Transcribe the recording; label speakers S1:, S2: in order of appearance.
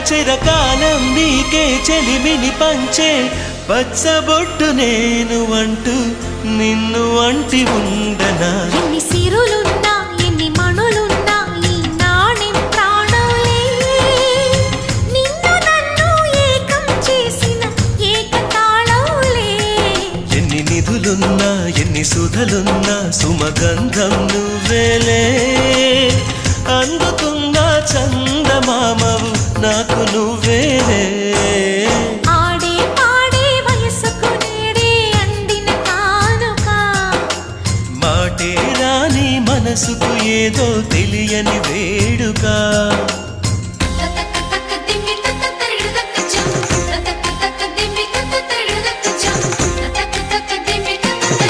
S1: చిరకాలం నీకే చెలిమిని పంచే పచ్చబొట్టు నేను అంటూ నిన్ను అంటి ఉండనా.
S2: ఎన్ని సిరులున్నా ఎన్ని మణులున్నా ఈ నాణెం ప్రాణంలే, నిన్ను నన్ను ఏకం చేసిన ఏకతాళంలే.
S1: ఎన్ని నిధులున్నా ఎన్ని సుధలున్నా సుమగంధం నువ్వేలే. అందుకున్న చందమామవు నాకు నువ్వేలే.
S2: ఆడే పాడే వయసుకు నేడే అందిన కానుక,
S1: మాటే రాని మనసుకు ఏదో తెలియని వేడుక.